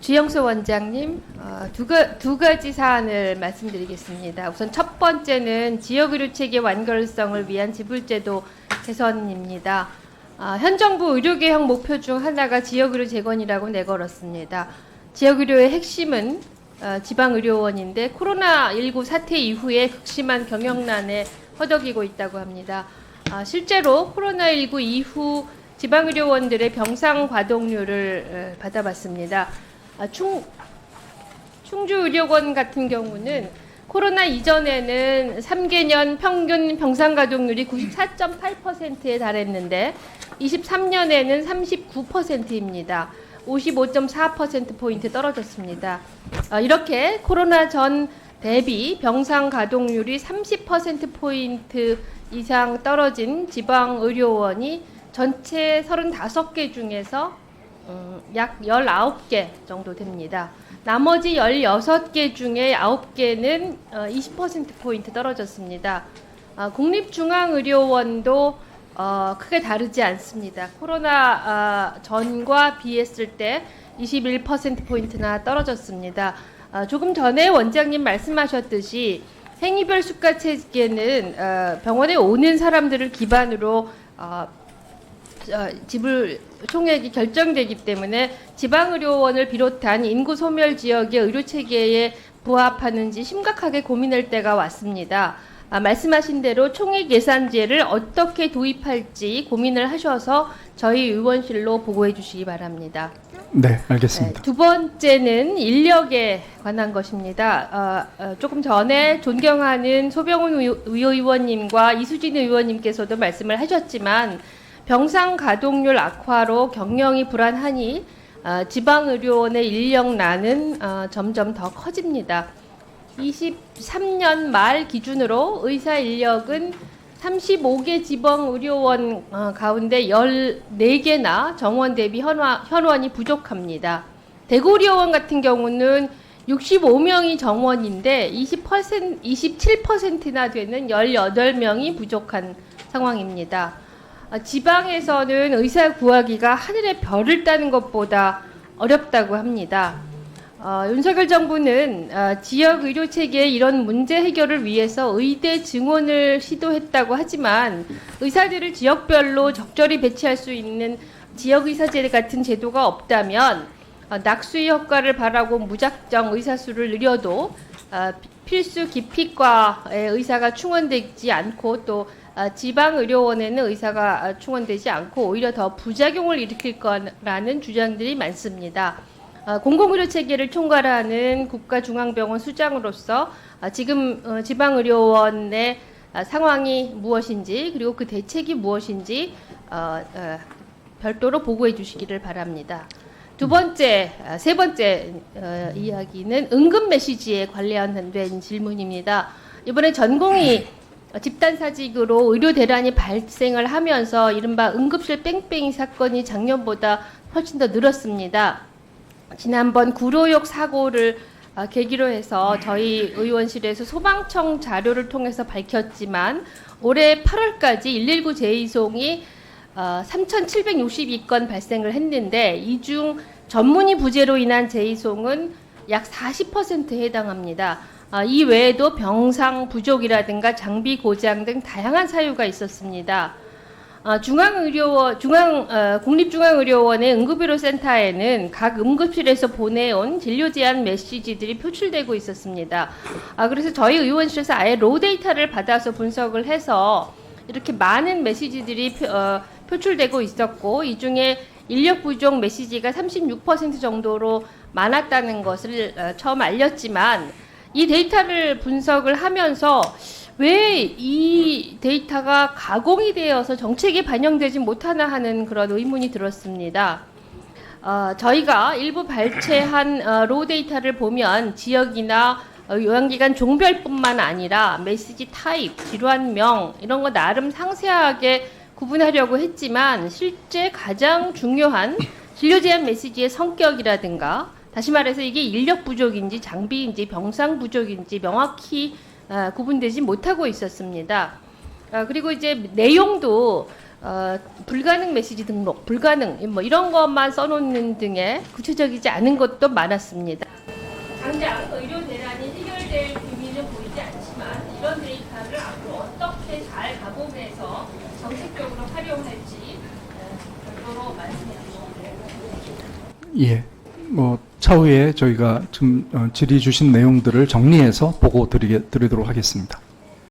주영수 원장님, 두 가지 사안을 말씀드리겠습니다. 우선 첫 번째는 지역의료체계 완결성을 위한 지불제도 개선입니다. 현 정부 의료개혁 목표 중 하나가 지역의료 재건이라고 내걸었습니다. 지역의료의 핵심은 지방의료원인데 코로나19 사태 이후에 극심한 경영난에 허덕이고 있다고 합니다. 실제로 코로나19 이후 지방의료원들의 병상 가동률을 받아봤습니다. 충주의료원 같은 경우는 코로나 이전에는 3개년 평균 병상 가동률이 94.8%에 달했는데 23년에는 39%입니다. 55.4%포인트 떨어졌습니다. 이렇게 코로나 전 대비 병상 가동률이 30%포인트 이상 떨어진 지방의료원이 전체 35개 중에서 약 19개 정도 됩니다. 나머지 16개 중에 9개는 20%포인트 떨어졌습니다. 국립중앙의료원도 크게 다르지 않습니다. 코로나 전과 비했을 때 21%포인트나 떨어졌습니다. 조금 전에 원장님 말씀하셨듯이 행위별 수가 체계는 병원에 오는 사람들을 기반으로 지불 총액이 결정되기 때문에 지방의료원을 비롯한 인구 소멸 지역의 의료체계에 부합하는지 심각하게 고민할 때가 왔습니다. 말씀하신 대로 총액 예산제를 어떻게 도입할지 고민을 하셔서 저희 의원실로 보고해 주시기 바랍니다. 네, 알겠습니다. 두 번째는 인력에 관한 것입니다. 조금 전에 존경하는 소병훈 의원님과 이수진 의원님께서도 말씀을 하셨지만 병상 가동률 악화로 경영이 불안하니 지방의료원의 인력난은 점점 더 커집니다. 23년 말 기준으로 의사 인력은 35개 지방의료원 가운데 14개나 정원 대비 현원이 부족합니다. 대구의료원 같은 경우는 65명이 정원인데 27%나 되는 18명이 부족한 상황입니다. 지방에서는 의사 구하기가 하늘의 별을 따는 것보다 어렵다고 합니다. 윤석열 정부는 지역 의료체계의 이런 문제 해결을 위해서 의대 증원을 시도했다고 하지만 의사들을 지역별로 적절히 배치할 수 있는 지역의사제 같은 제도가 없다면 낙수의 효과를 바라고 무작정 의사 수를 늘려도 필수 기피과의 의사가 충원되지 않고 또 지방의료원에는 의사가 충원되지 않고 오히려 더 부작용을 일으킬 거라는 주장들이 많습니다. 공공의료체계를 총괄하는 국가중앙병원 수장으로서 지금 지방의료원의 상황이 무엇인지 그리고 그 대책이 무엇인지 별도로 보고해 주시기를 바랍니다. 세 번째 이야기는 응급 메시지에 관련된 질문입니다. 이번에 전공의 집단사직으로 의료 대란이 발생을 하면서 이른바 응급실 뺑뺑이 사건이 작년보다 훨씬 더 늘었습니다. 지난번 구로역 사고를 계기로 해서 저희 의원실에서 소방청 자료를 통해서 밝혔지만 올해 8월까지 119 재이송이 3,762건 발생을 했는데 이 중 전문의 부재로 인한 재이송은 약 40%에 해당합니다. 이 외에도 병상 부족이라든가 장비 고장 등 다양한 사유가 있었습니다. 국립중앙의료원의 응급의료센터에는 각 응급실에서 보내온 진료 제한 메시지들이 표출되고 있었습니다. 그래서 저희 의원실에서 아예 로 데이터를 받아서 분석을 해서 이렇게 많은 메시지들이 표출되고 있었고 이 중에 인력 부족 메시지가 36% 정도로 많았다는 것을 처음 알렸지만 이 데이터를 분석을 하면서 왜 이 데이터가 가공이 되어서 정책에 반영되지 못하나 하는 그런 의문이 들었습니다. 저희가 일부 발췌한 로 데이터를 보면 지역이나 요양기관 종별뿐만 아니라 메시지 타입, 질환명 이런 거 나름 상세하게 구분하려고 했지만 실제 가장 중요한 진료 제한 메시지의 성격이라든가 다시 말해서 이게 인력 부족인지 장비인지 병상 부족인지 명확히 구분되지 못하고 있었습니다. 그리고 이제 내용도 불가능 메시지 등록, 불가능 뭐 이런 것만 써놓는 등의 구체적이지 않은 것도 많았습니다. 당장 의료 대란이 해결될 기미는 보이지 않지만 이런 데이터를 앞으로 어떻게 잘 가공해서 정책적으로 활용할지 별도로 말씀해 주시면 예. 뭐 차후에 저희가 지금 질의 주신 내용들을 정리해서 보고 드리도록 하겠습니다.